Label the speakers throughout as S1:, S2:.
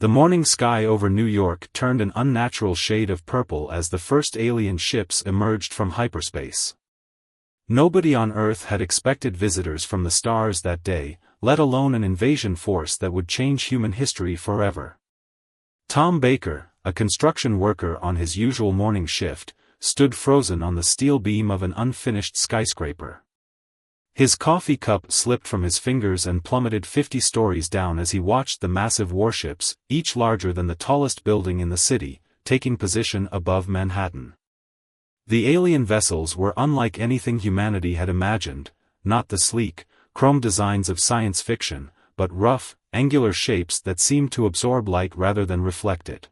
S1: The morning sky over New York turned an unnatural shade of purple as the first alien ships emerged from hyperspace. Nobody on Earth had expected visitors from the stars that day, let alone an invasion force that would change human history forever. Tom Baker, a construction worker on his usual morning shift, stood frozen on the steel beam of an unfinished skyscraper. His coffee cup slipped from his fingers and plummeted 50 stories down as he watched the massive warships, each larger than the tallest building in the city, taking position above Manhattan. The alien vessels were unlike anything humanity had imagined, not the sleek, chrome designs of science fiction, but rough, angular shapes that seemed to absorb light rather than reflect it.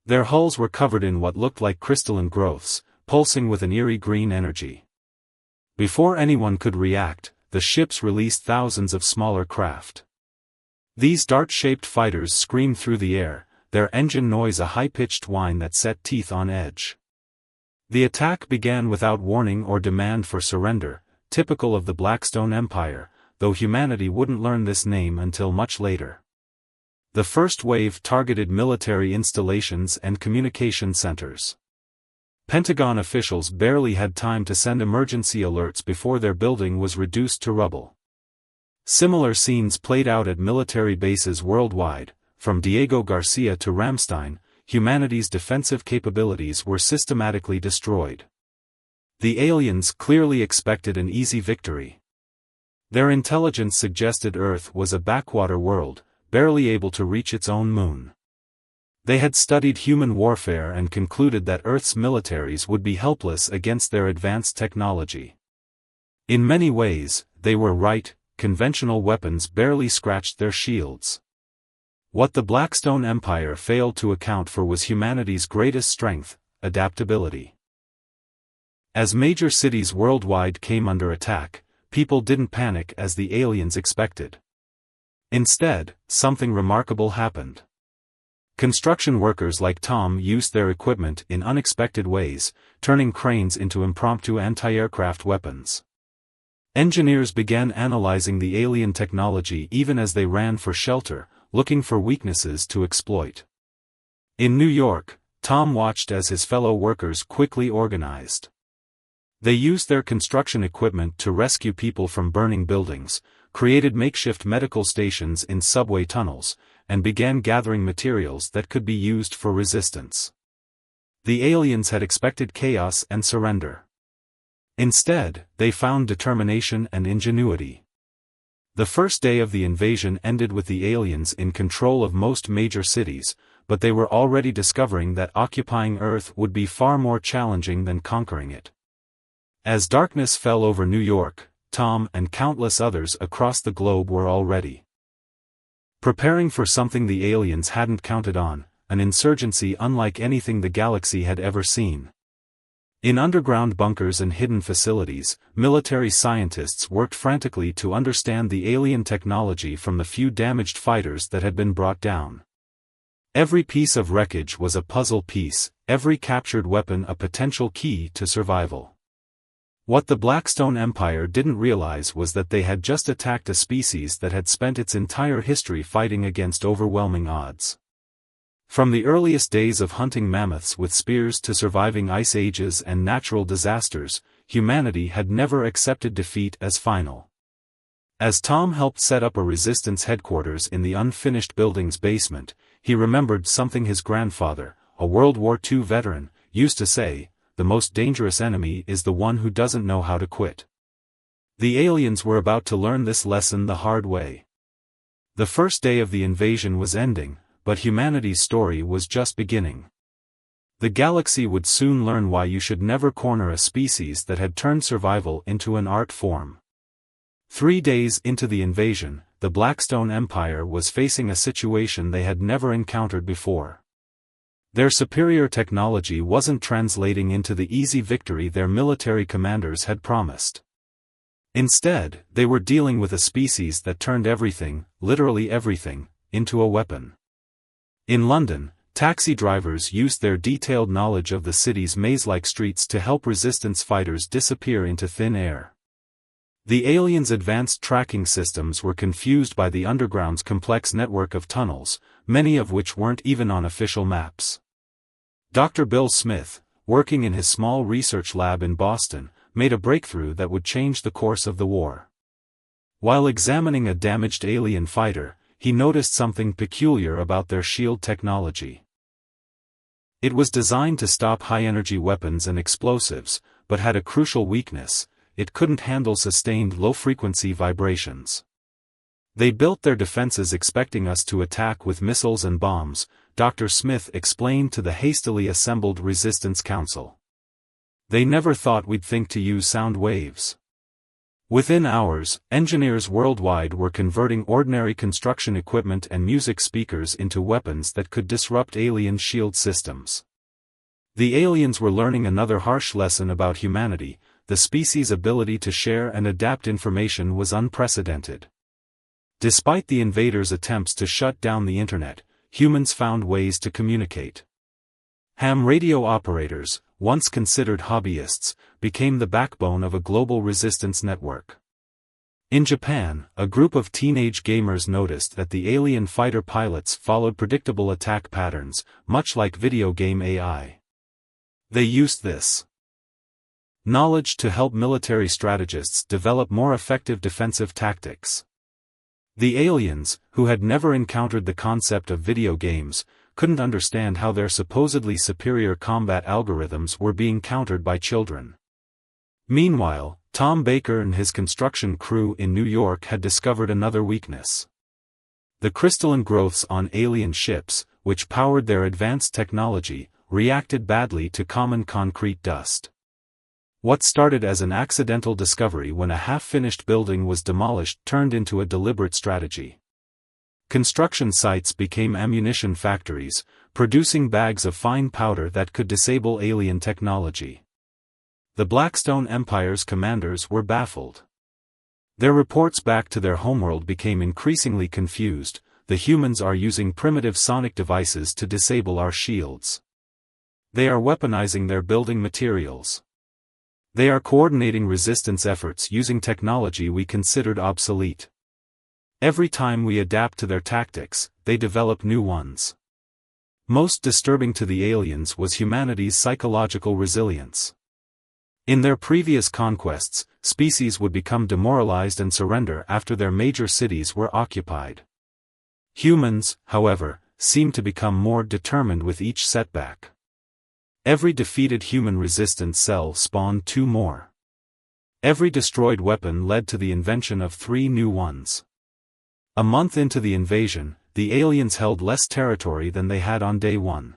S1: Their hulls were covered in what looked like crystalline growths, pulsing with an eerie green energy. Before anyone could react, the ships released thousands of smaller craft. These dart-shaped fighters screamed through the air, their engine noise a high-pitched whine that set teeth on edge. The attack began without warning or demand for surrender, typical of the Blackstone Empire, though humanity wouldn't learn this name until much later. The first wave targeted military installations and communication centers. Pentagon officials barely had time to send emergency alerts before their building was reduced to rubble. Similar scenes played out at military bases worldwide, from Diego Garcia to Ramstein. Humanity's defensive capabilities were systematically destroyed. The aliens clearly expected an easy victory. Their intelligence suggested Earth was a backwater world, barely able to reach its own moon. They had studied human warfare and concluded that Earth's militaries would be helpless against their advanced technology. In many ways, they were right, conventional weapons barely scratched their shields. What the Blackstone Empire failed to account for was humanity's greatest strength, adaptability. As major cities worldwide came under attack, people didn't panic as the aliens expected. Instead, something remarkable happened. Construction workers like Tom used their equipment in unexpected ways, turning cranes into impromptu anti-aircraft weapons. Engineers began analyzing the alien technology even as they ran for shelter, looking for weaknesses to exploit. In New York, Tom watched as his fellow workers quickly organized. They used their construction equipment to rescue people from burning buildings, created makeshift medical stations in subway tunnels, and began gathering materials that could be used for resistance. The aliens had expected chaos and surrender. Instead, they found determination and ingenuity. The first day of the invasion ended with the aliens in control of most major cities, but they were already discovering that occupying Earth would be far more challenging than conquering it. As darkness fell over New York, Tom and countless others across the globe were already preparing for something the aliens hadn't counted on, an insurgency unlike anything the galaxy had ever seen. In underground bunkers and hidden facilities, military scientists worked frantically to understand the alien technology from the few damaged fighters that had been brought down. Every piece of wreckage was a puzzle piece, every captured weapon a potential key to survival. What the Blackstone Empire didn't realize was that they had just attacked a species that had spent its entire history fighting against overwhelming odds. From the earliest days of hunting mammoths with spears to surviving ice ages and natural disasters, humanity had never accepted defeat as final. As Tom helped set up a resistance headquarters in the unfinished building's basement, he remembered something his grandfather, a World War II veteran, used to say: "The most dangerous enemy is the one who doesn't know how to quit." The aliens were about to learn this lesson the hard way. The first day of the invasion was ending, but humanity's story was just beginning. The galaxy would soon learn why you should never corner a species that had turned survival into an art form. 3 days into the invasion, the Blackstone Empire was facing a situation they had never encountered before. Their superior technology wasn't translating into the easy victory their military commanders had promised. Instead, they were dealing with a species that turned everything, literally everything, into a weapon. In London, taxi drivers used their detailed knowledge of the city's maze-like streets to help resistance fighters disappear into thin air. The aliens' advanced tracking systems were confused by the underground's complex network of tunnels, many of which weren't even on official maps. Dr. Bill Smith, working in his small research lab in Boston, made a breakthrough that would change the course of the war. While examining a damaged alien fighter, he noticed something peculiar about their shield technology. It was designed to stop high-energy weapons and explosives, but had a crucial weakness: it couldn't handle sustained low-frequency vibrations. They built their defenses expecting us to attack with missiles and bombs, Dr. Smith explained to the hastily assembled Resistance Council. They never thought we'd think to use sound waves. Within hours, engineers worldwide were converting ordinary construction equipment and music speakers into weapons that could disrupt alien shield systems. The aliens were learning another harsh lesson about humanity: the species' ability to share and adapt information was unprecedented. Despite the invaders' attempts to shut down the internet, humans found ways to communicate. Ham radio operators, once considered hobbyists, became the backbone of a global resistance network. In Japan, a group of teenage gamers noticed that the alien fighter pilots followed predictable attack patterns, much like video game AI. They used this knowledge to help military strategists develop more effective defensive tactics. The aliens, who had never encountered the concept of video games, couldn't understand how their supposedly superior combat algorithms were being countered by children. Meanwhile, Tom Baker and his construction crew in New York had discovered another weakness. The crystalline growths on alien ships, which powered their advanced technology, reacted badly to common concrete dust. What started as an accidental discovery when a half-finished building was demolished turned into a deliberate strategy. Construction sites became ammunition factories, producing bags of fine powder that could disable alien technology. The Blackstone Empire's commanders were baffled. Their reports back to their homeworld became increasingly confused: the humans are using primitive sonic devices to disable our shields. They are weaponizing their building materials. They are coordinating resistance efforts using technology we considered obsolete. Every time we adapt to their tactics, they develop new ones. Most disturbing to the aliens was humanity's psychological resilience. In their previous conquests, species would become demoralized and surrender after their major cities were occupied. Humans, however, seemed to become more determined with each setback. Every defeated human resistance cell spawned 2 more. Every destroyed weapon led to the invention of 3 new ones. A month into the invasion, the aliens held less territory than they had on day 1.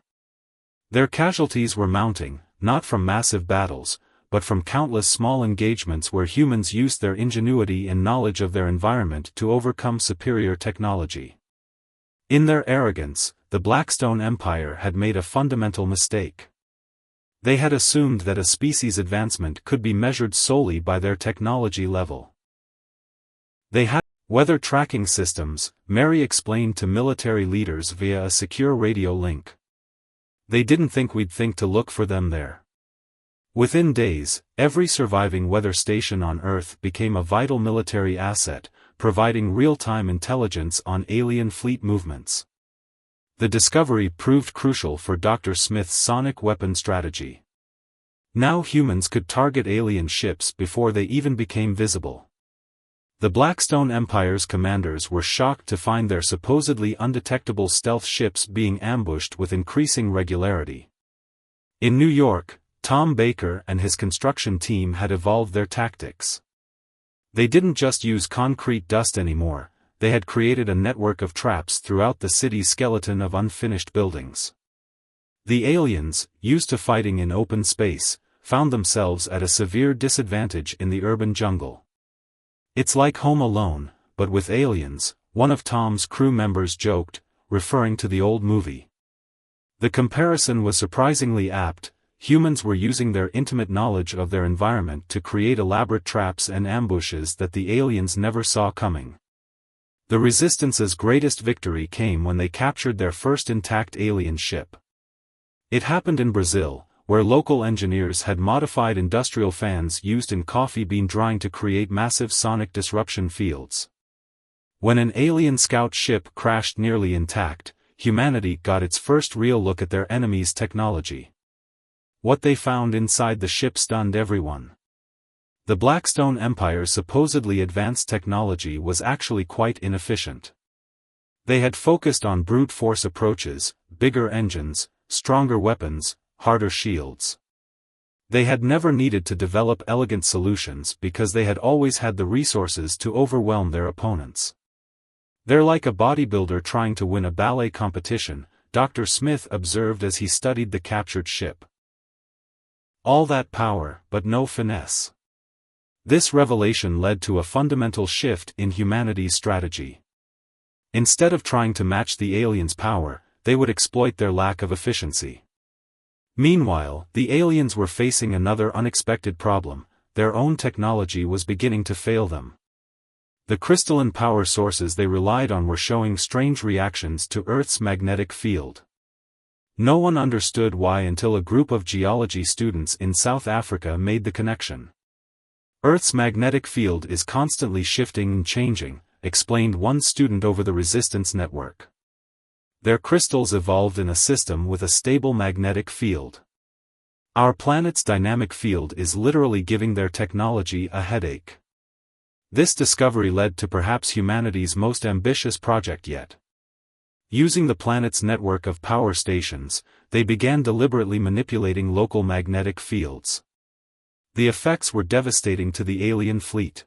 S1: Their casualties were mounting, not from massive battles, but from countless small engagements where humans used their ingenuity and knowledge of their environment to overcome superior technology. In their arrogance, the Blackstone Empire had made a fundamental mistake. They had assumed that a species' advancement could be measured solely by their technology level. They had weather tracking systems, Mary explained to military leaders via a secure radio link. They didn't think we'd think to look for them there. Within days, every surviving weather station on Earth became a vital military asset, providing real-time intelligence on alien fleet movements. The discovery proved crucial for Dr. Smith's sonic weapon strategy. Now humans could target alien ships before they even became visible. The Blackstone Empire's commanders were shocked to find their supposedly undetectable stealth ships being ambushed with increasing regularity. In New York, Tom Baker and his construction team had evolved their tactics. They didn't just use concrete dust anymore. They had created a network of traps throughout the city's skeleton of unfinished buildings. The aliens, used to fighting in open space, found themselves at a severe disadvantage in the urban jungle. "It's like Home Alone, but with aliens," one of Tom's crew members joked, referring to the old movie. The comparison was surprisingly apt. Humans were using their intimate knowledge of their environment to create elaborate traps and ambushes that the aliens never saw coming. The Resistance's greatest victory came when they captured their first intact alien ship. It happened in Brazil, where local engineers had modified industrial fans used in coffee bean drying to create massive sonic disruption fields. When an alien scout ship crashed nearly intact, humanity got its first real look at their enemy's technology. What they found inside the ship stunned everyone. The Blackstone Empire's supposedly advanced technology was actually quite inefficient. They had focused on brute force approaches, bigger engines, stronger weapons, harder shields. They had never needed to develop elegant solutions because they had always had the resources to overwhelm their opponents. They're like a bodybuilder trying to win a ballet competition, Dr. Smith observed as he studied the captured ship. All that power, but no finesse. This revelation led to a fundamental shift in humanity's strategy. Instead of trying to match the aliens' power, they would exploit their lack of efficiency. Meanwhile, the aliens were facing another unexpected problem: their own technology was beginning to fail them. The crystalline power sources they relied on were showing strange reactions to Earth's magnetic field. No one understood why until a group of geology students in South Africa made the connection. Earth's magnetic field is constantly shifting and changing, explained one student over the resistance network. Their crystals evolved in a system with a stable magnetic field. Our planet's dynamic field is literally giving their technology a headache. This discovery led to perhaps humanity's most ambitious project yet. Using the planet's network of power stations, they began deliberately manipulating local magnetic fields. The effects were devastating to the alien fleet.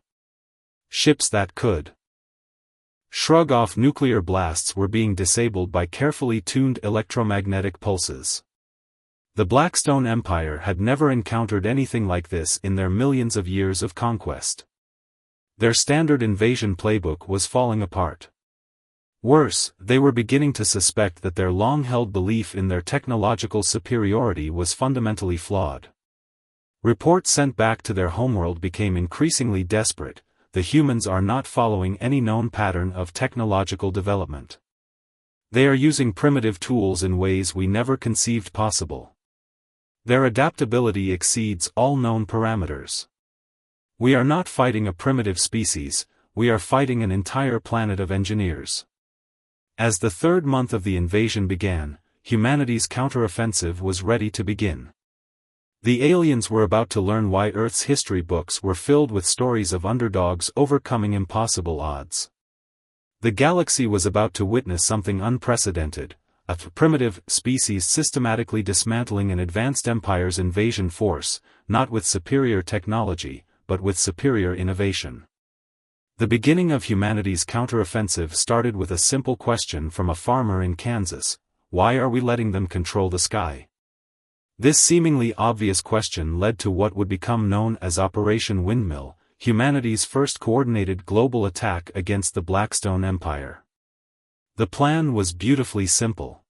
S1: Ships that could shrug off nuclear blasts were being disabled by carefully tuned electromagnetic pulses. The Blackstone Empire had never encountered anything like this in their millions of years of conquest. Their standard invasion playbook was falling apart. Worse, they were beginning to suspect that their long-held belief in their technological superiority was fundamentally flawed. Reports sent back to their homeworld became increasingly desperate: the humans are not following any known pattern of technological development. They are using primitive tools in ways we never conceived possible. Their adaptability exceeds all known parameters. We are not fighting a primitive species, we are fighting an entire planet of engineers. As the third month of the invasion began, humanity's counteroffensive was ready to begin. The aliens were about to learn why Earth's history books were filled with stories of underdogs overcoming impossible odds. The galaxy was about to witness something unprecedented: a primitive species systematically dismantling an advanced empire's invasion force, not with superior technology, but with superior innovation. The beginning of humanity's counteroffensive started with a simple question from a farmer in Kansas: why are we letting them control the sky? This seemingly obvious question led to what would become known as Operation Windmill, humanity's first coordinated global attack against the Blackstone Empire. The plan was beautifully simple.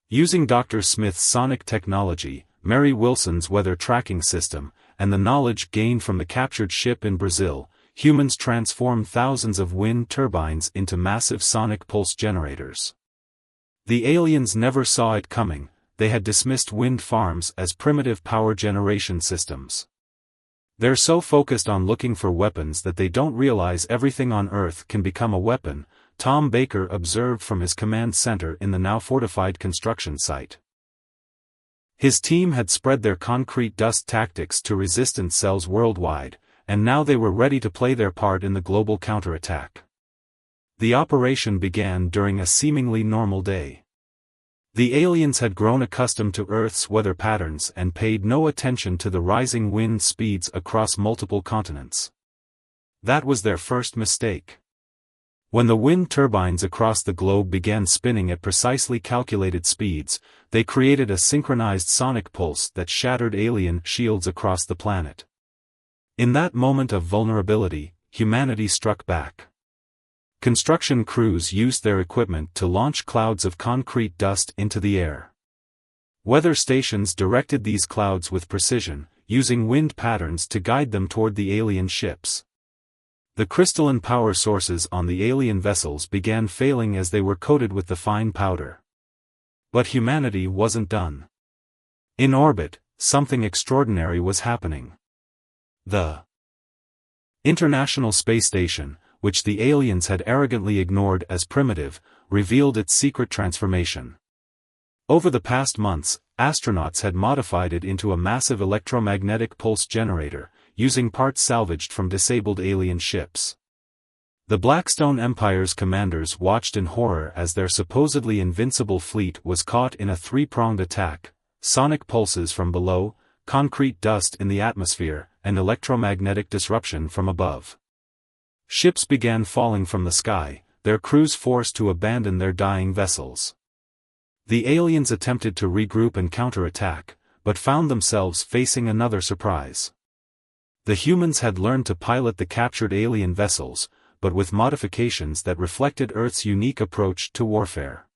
S1: Using Dr. Smith's sonic technology, Mary Wilson's weather tracking system, and the knowledge gained from the captured ship in Brazil, humans transformed thousands of wind turbines into massive sonic pulse generators. The aliens never saw it coming. They had dismissed wind farms as primitive power generation systems. They're so focused on looking for weapons that they don't realize everything on Earth can become a weapon, Tom Baker observed from his command center in the now fortified construction site. His team had spread their concrete dust tactics to resistance cells worldwide, and now they were ready to play their part in the global counterattack. The operation began during a seemingly normal day. The aliens had grown accustomed to Earth's weather patterns and paid no attention to the rising wind speeds across multiple continents. That was their first mistake. When the wind turbines across the globe began spinning at precisely calculated speeds, they created a synchronized sonic pulse that shattered alien shields across the planet. In that moment of vulnerability, humanity struck back. Construction crews used their equipment to launch clouds of concrete dust into the air. Weather stations directed these clouds with precision, using wind patterns to guide them toward the alien ships. The crystalline power sources on the alien vessels began failing as they were coated with the fine powder. But humanity wasn't done. In orbit, something extraordinary was happening. The International Space Station, which the aliens had arrogantly ignored as primitive, revealed its secret transformation. Over the past months, astronauts had modified it into a massive electromagnetic pulse generator, using parts salvaged from disabled alien ships. The Blackstone Empire's commanders watched in horror as their supposedly invincible fleet was caught in a three-pronged attack: sonic pulses from below, concrete dust in the atmosphere, and electromagnetic disruption from above. Ships began falling from the sky, their crews forced to abandon their dying vessels. The aliens attempted to regroup and counterattack, but found themselves facing another surprise. The humans had learned to pilot the captured alien vessels, but with modifications that reflected Earth's unique approach to warfare.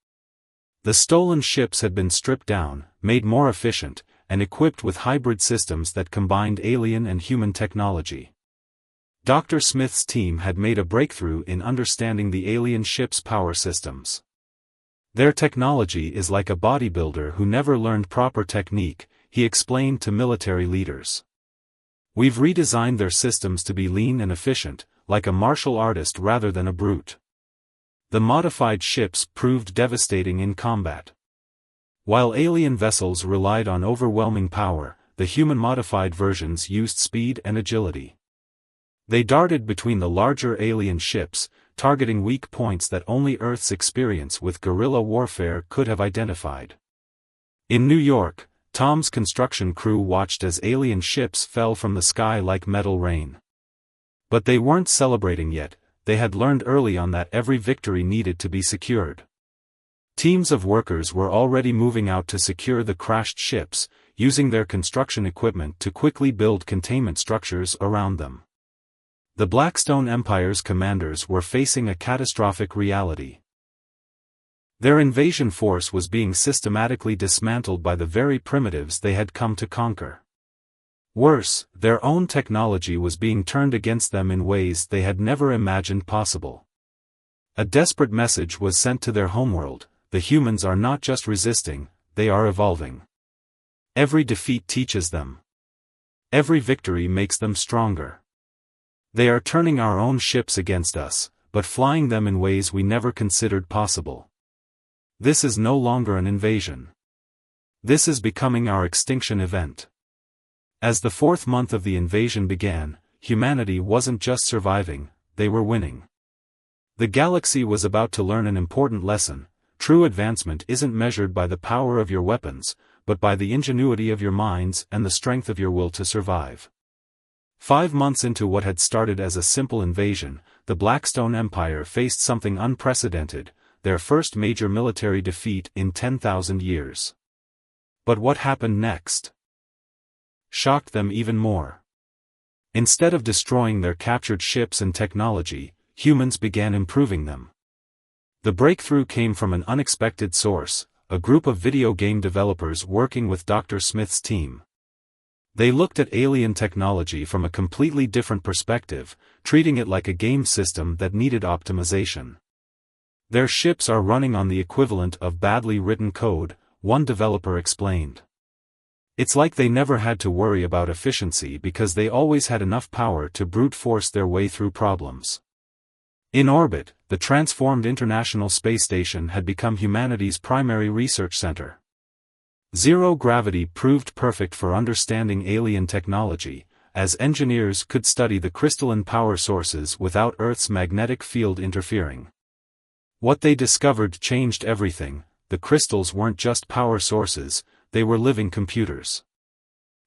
S1: The stolen ships had been stripped down, made more efficient, and equipped with hybrid systems that combined alien and human technology. Dr. Smith's team had made a breakthrough in understanding the alien ships' power systems. Their technology is like a bodybuilder who never learned proper technique, he explained to military leaders. We've redesigned their systems to be lean and efficient, like a martial artist rather than a brute. The modified ships proved devastating in combat. While alien vessels relied on overwhelming power, the human-modified versions used speed and agility. They darted between the larger alien ships, targeting weak points that only Earth's experience with guerrilla warfare could have identified. In New York, Tom's construction crew watched as alien ships fell from the sky like metal rain. But they weren't celebrating yet, they had learned early on that every victory needed to be secured. Teams of workers were already moving out to secure the crashed ships, using their construction equipment to quickly build containment structures around them. The Blackstone Empire's commanders were facing a catastrophic reality. Their invasion force was being systematically dismantled by the very primitives they had come to conquer. Worse, their own technology was being turned against them in ways they had never imagined possible. A desperate message was sent to their homeworld: the humans are not just resisting, they are evolving. Every defeat teaches them. Every victory makes them stronger. They are turning our own ships against us, but flying them in ways we never considered possible. This is no longer an invasion. This is becoming our extinction event. As the fourth month of the invasion began, humanity wasn't just surviving, they were winning. The galaxy was about to learn an important lesson: true advancement isn't measured by the power of your weapons, but by the ingenuity of your minds and the strength of your will to survive. 5 months into what had started as a simple invasion, the Blackstone Empire faced something unprecedented, their first major military defeat in 10,000 years. But what happened next shocked them even more. Instead of destroying their captured ships and technology, humans began improving them. The breakthrough came from an unexpected source: a group of video game developers working with Dr. Smith's team. They looked at alien technology from a completely different perspective, treating it like a game system that needed optimization. Their ships are running on the equivalent of badly written code, one developer explained. It's like they never had to worry about efficiency because they always had enough power to brute force their way through problems. In orbit, the transformed International Space Station had become humanity's primary research center. Zero gravity proved perfect for understanding alien technology, as engineers could study the crystalline power sources without Earth's magnetic field interfering. What they discovered changed everything: the crystals weren't just power sources, they were living computers.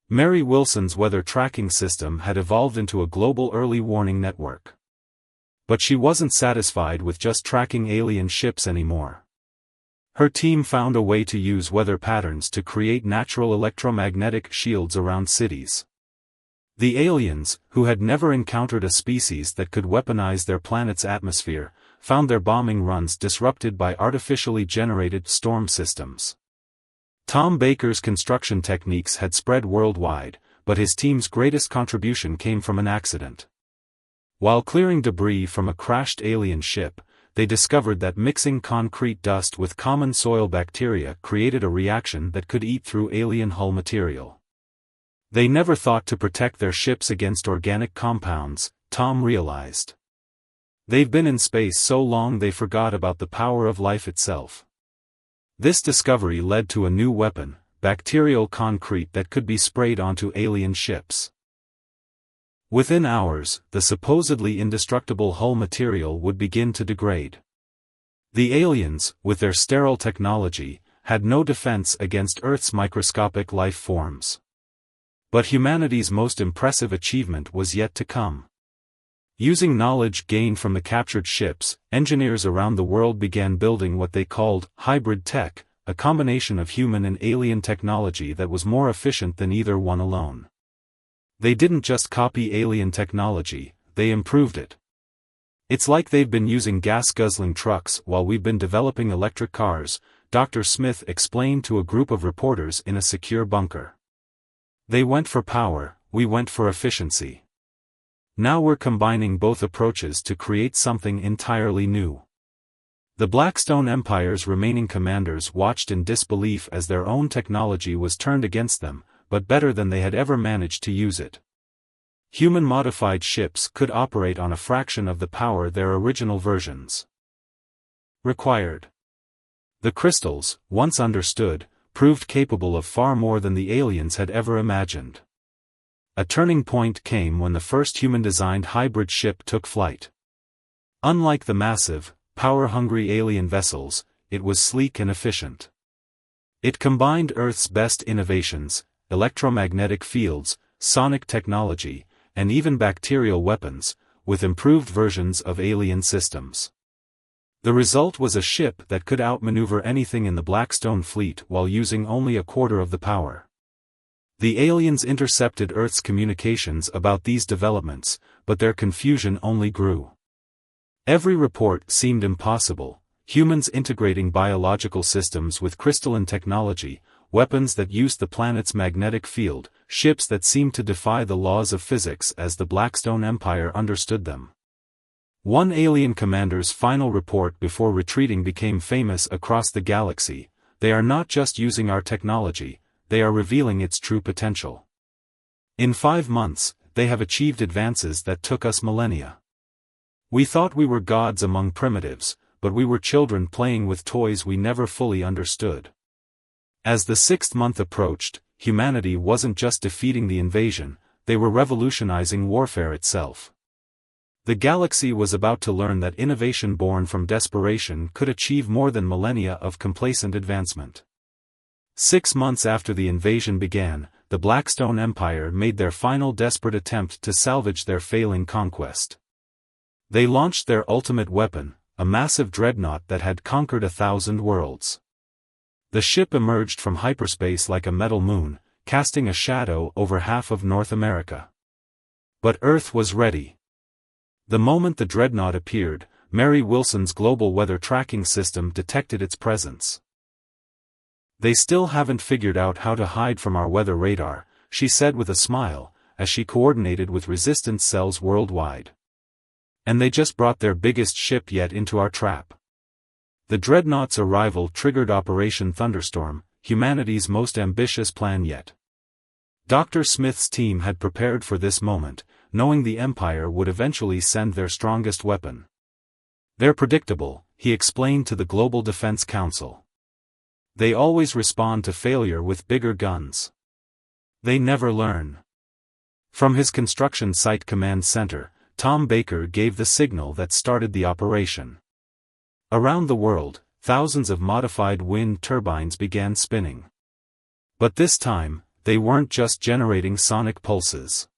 S1: Mary Wilson's weather tracking system had evolved into a global early warning network. But she wasn't satisfied with just tracking alien ships anymore. Her team found a way to use weather patterns to create natural electromagnetic shields around cities. The aliens, who had never encountered a species that could weaponize their planet's atmosphere, found their bombing runs disrupted by artificially generated storm systems. Tom Baker's construction techniques had spread worldwide, but his team's greatest contribution came from an accident. While clearing debris from a crashed alien ship, they discovered that mixing concrete dust with common soil bacteria created a reaction that could eat through alien hull material. They never thought to protect their ships against organic compounds, Tom realized. They've been in space so long they forgot about the power of life itself. This discovery led to a new weapon, bacterial concrete that could be sprayed onto alien ships. Within hours, the supposedly indestructible hull material would begin to degrade. The aliens, with their sterile technology, had no defense against Earth's microscopic life forms. But humanity's most impressive achievement was yet to come. Using knowledge gained from the captured ships, engineers around the world began building what they called hybrid tech, a combination of human and alien technology that was more efficient than either one alone. They didn't just copy alien technology, they improved it. It's like they've been using gas-guzzling trucks while we've been developing electric cars, Dr. Smith explained to a group of reporters in a secure bunker. They went for power, we went for efficiency. Now we're combining both approaches to create something entirely new. The Blackstone Empire's remaining commanders watched in disbelief as their own technology was turned against them, but better than they had ever managed to use it. Human-modified ships could operate on a fraction of the power their original versions required. The crystals, once understood, proved capable of far more than the aliens had ever imagined. A turning point came when the first human-designed hybrid ship took flight. Unlike the massive, power-hungry alien vessels, it was sleek and efficient. It combined Earth's best innovations, electromagnetic fields, sonic technology, and even bacterial weapons, with improved versions of alien systems. The result was a ship that could outmaneuver anything in the Blackstone fleet while using only a quarter of the power. The aliens intercepted Earth's communications about these developments, but their confusion only grew. Every report seemed impossible: humans integrating biological systems with crystalline technology, weapons that used the planet's magnetic field, ships that seemed to defy the laws of physics as the Blackstone Empire understood them. One alien commander's final report before retreating became famous across the galaxy: "They are not just using our technology, they are revealing its true potential. In 5 months, they have achieved advances that took us millennia. We thought we were gods among primitives, but we were children playing with toys we never fully understood." As the 6th month approached, humanity wasn't just defeating the invasion, they were revolutionizing warfare itself. The galaxy was about to learn that innovation born from desperation could achieve more than millennia of complacent advancement. 6 months after the invasion began, the Blackstone Empire made their final desperate attempt to salvage their failing conquest. They launched their ultimate weapon, a massive dreadnought that had conquered 1,000 worlds. The ship emerged from hyperspace like a metal moon, casting a shadow over half of North America. But Earth was ready. The moment the dreadnought appeared, Mary Wilson's global weather tracking system detected its presence. "They still haven't figured out how to hide from our weather radar," she said with a smile, as she coordinated with resistance cells worldwide. "And they just brought their biggest ship yet into our trap." The dreadnought's arrival triggered Operation Thunderstorm, humanity's most ambitious plan yet. Dr. Smith's team had prepared for this moment, knowing the Empire would eventually send their strongest weapon. "They're predictable," he explained to the Global Defense Council. "They always respond to failure with bigger guns. They never learn." From his construction site command center, Tom Baker gave the signal that started the operation. Around the world, thousands of modified wind turbines began spinning. But this time, they weren't just generating sonic pulses.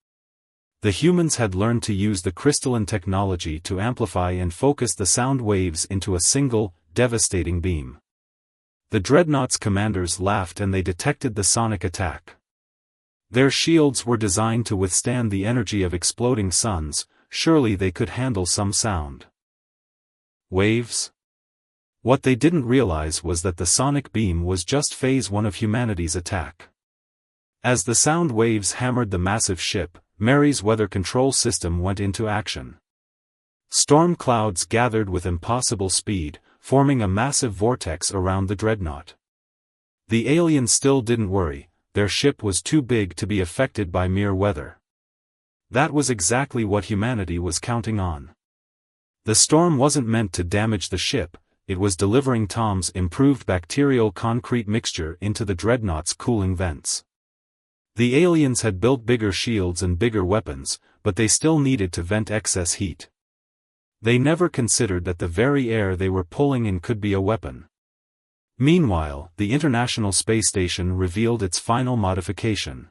S1: The humans had learned to use the crystalline technology to amplify and focus the sound waves into a single, devastating beam. The dreadnought's commanders laughed and they detected the sonic attack. Their shields were designed to withstand the energy of exploding suns, surely they could handle some sound waves? What they didn't realize was that the sonic beam was just phase 1 of humanity's attack. As the sound waves hammered the massive ship, Mary's weather control system went into action. Storm clouds gathered with impossible speed, forming a massive vortex around the dreadnought. The aliens still didn't worry, their ship was too big to be affected by mere weather. That was exactly what humanity was counting on. The storm wasn't meant to damage the ship, it was delivering Tom's improved bacterial concrete mixture into the dreadnought's cooling vents. The aliens had built bigger shields and bigger weapons, but they still needed to vent excess heat. They never considered that the very air they were pulling in could be a weapon. Meanwhile, the International Space Station revealed its final modification.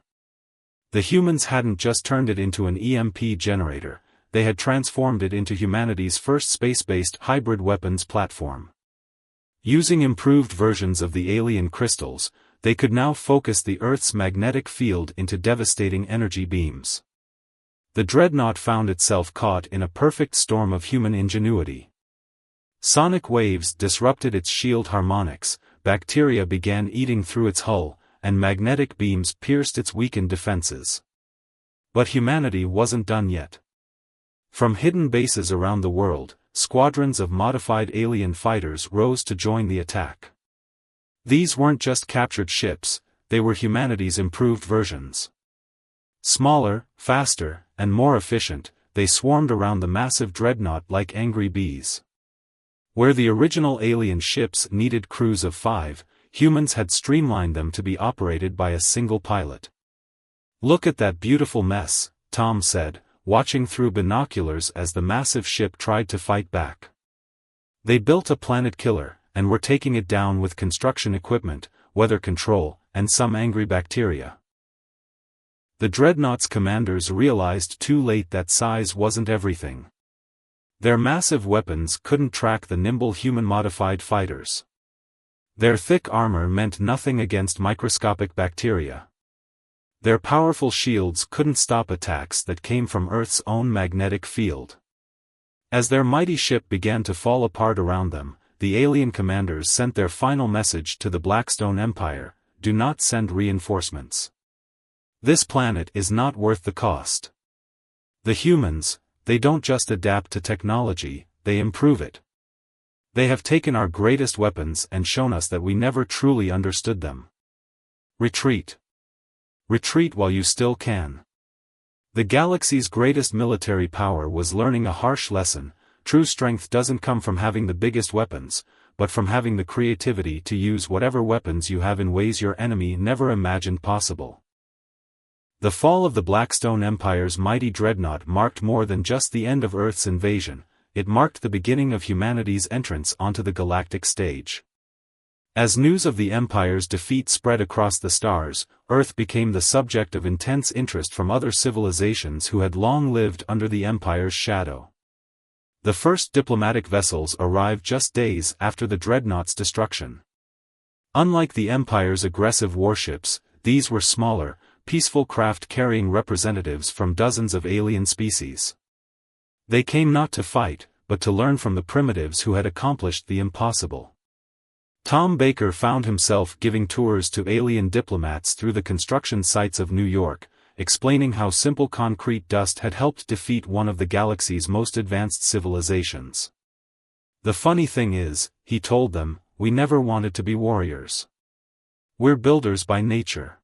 S1: The humans hadn't just turned it into an EMP generator, they had transformed it into humanity's first space-based hybrid weapons platform. Using improved versions of the alien crystals, they could now focus the Earth's magnetic field into devastating energy beams. The dreadnought found itself caught in a perfect storm of human ingenuity. Sonic waves disrupted its shield harmonics, bacteria began eating through its hull, and magnetic beams pierced its weakened defenses. But humanity wasn't done yet. From hidden bases around the world, squadrons of modified alien fighters rose to join the attack. These weren't just captured ships, they were humanity's improved versions. Smaller, faster, and more efficient, they swarmed around the massive dreadnought like angry bees. Where the original alien ships needed crews of 5, humans had streamlined them to be operated by a single pilot. "Look at that beautiful mess," Tom said, watching through binoculars as the massive ship tried to fight back. They built a planet killer, and were taking it down with construction equipment, weather control, and some angry bacteria. The dreadnought's commanders realized too late that size wasn't everything. Their massive weapons couldn't track the nimble human-modified fighters. Their thick armor meant nothing against microscopic bacteria. Their powerful shields couldn't stop attacks that came from Earth's own magnetic field. As their mighty ship began to fall apart around them, the alien commanders sent their final message to the Blackstone Empire: "Do not send reinforcements. This planet is not worth the cost." The humans, they don't just adapt to technology, they improve it. They have taken our greatest weapons and shown us that we never truly understood them. Retreat. Retreat while you still can. The galaxy's greatest military power was learning a harsh lesson: true strength doesn't come from having the biggest weapons, but from having the creativity to use whatever weapons you have in ways your enemy never imagined possible. The fall of the Blackstone Empire's mighty dreadnought marked more than just the end of Earth's invasion, it marked the beginning of humanity's entrance onto the galactic stage. As news of the Empire's defeat spread across the stars, Earth became the subject of intense interest from other civilizations who had long lived under the Empire's shadow. The first diplomatic vessels arrived just days after the dreadnought's destruction. Unlike the Empire's aggressive warships, these were smaller, peaceful craft carrying representatives from dozens of alien species. They came not to fight, but to learn from the primitives who had accomplished the impossible. Tom Baker found himself giving tours to alien diplomats through the construction sites of New York, explaining how simple concrete dust had helped defeat one of the galaxy's most advanced civilizations. "The funny thing is," he told them, "we never wanted to be warriors. We're builders by nature.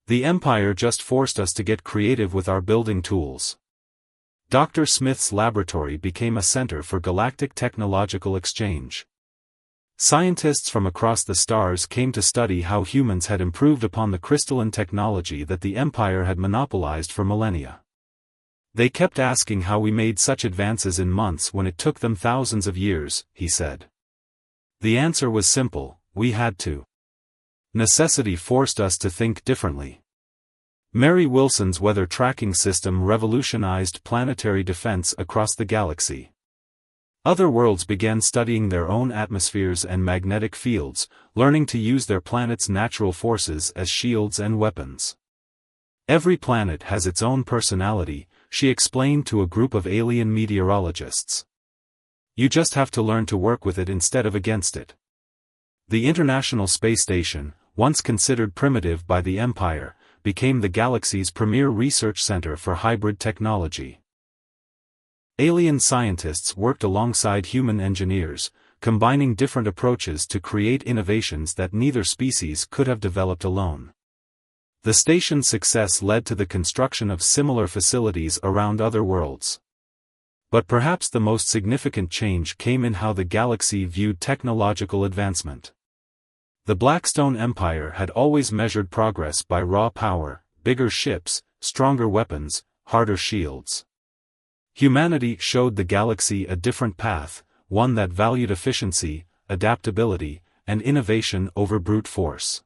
S1: The Empire just forced us to get creative with our building tools." Dr. Smith's laboratory became a center for galactic technological exchange. Scientists from across the stars came to study how humans had improved upon the crystalline technology that the Empire had monopolized for millennia. "They kept asking how we made such advances in months when it took them thousands of years," he said. The answer was simple: we had to. Necessity forced us to think differently. Mary Wilson's weather tracking system revolutionized planetary defense across the galaxy. Other worlds began studying their own atmospheres and magnetic fields, learning to use their planet's natural forces as shields and weapons. "Every planet has its own personality," she explained to a group of alien meteorologists. "You just have to learn to work with it instead of against it." The International Space Station, once considered primitive by the Empire, became the galaxy's premier research center for hybrid technology. Alien scientists worked alongside human engineers, combining different approaches to create innovations that neither species could have developed alone. The station's success led to the construction of similar facilities around other worlds. But perhaps the most significant change came in how the galaxy viewed technological advancement. The Blackstone Empire had always measured progress by raw power, bigger ships, stronger weapons, harder shields. Humanity showed the galaxy a different path, one that valued efficiency, adaptability, and innovation over brute force.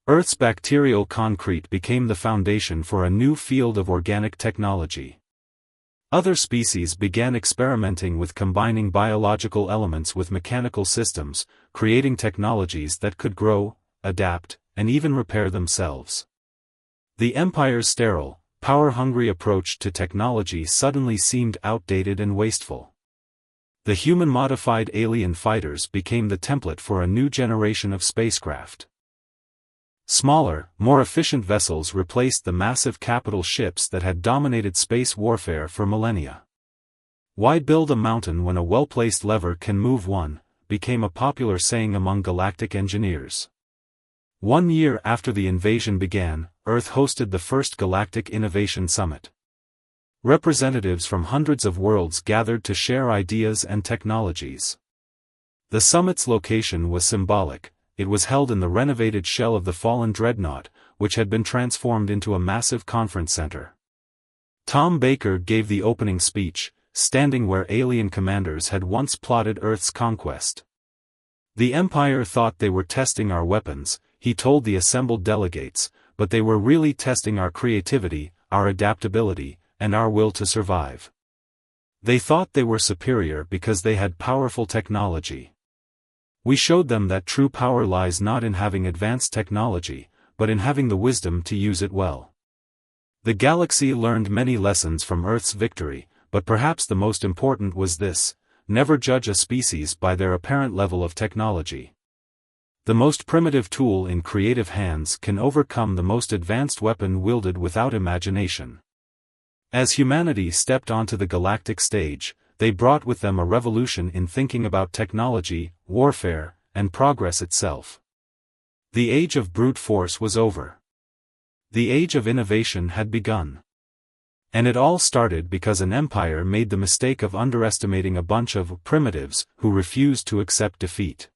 S1: Earth's bacterial concrete became the foundation for a new field of organic technology. Other species began experimenting with combining biological elements with mechanical systems, creating technologies that could grow, adapt, and even repair themselves. The Empire's sterile, power-hungry approach to technology suddenly seemed outdated and wasteful. The human-modified alien fighters became the template for a new generation of spacecraft. Smaller, more efficient vessels replaced the massive capital ships that had dominated space warfare for millennia. "Why build a mountain when a well-placed lever can move one?" became a popular saying among galactic engineers. 1 year after the invasion began, Earth hosted the first Galactic Innovation Summit. Representatives from hundreds of worlds gathered to share ideas and technologies. The summit's location was symbolic. It was held in the renovated shell of the fallen dreadnought, which had been transformed into a massive conference center. Tom Baker gave the opening speech, standing where alien commanders had once plotted Earth's conquest. "The Empire thought they were testing our weapons," he told the assembled delegates, "but they were really testing our creativity, our adaptability, and our will to survive. They thought they were superior because they had powerful technology. We showed them that true power lies not in having advanced technology, but in having the wisdom to use it well." The galaxy learned many lessons from Earth's victory, but perhaps the most important was this: never judge a species by their apparent level of technology. The most primitive tool in creative hands can overcome the most advanced weapon wielded without imagination. As humanity stepped onto the galactic stage, they brought with them a revolution in thinking about technology, warfare, and progress itself. The age of brute force was over. The age of innovation had begun. And it all started because an empire made the mistake of underestimating a bunch of primitives who refused to accept defeat.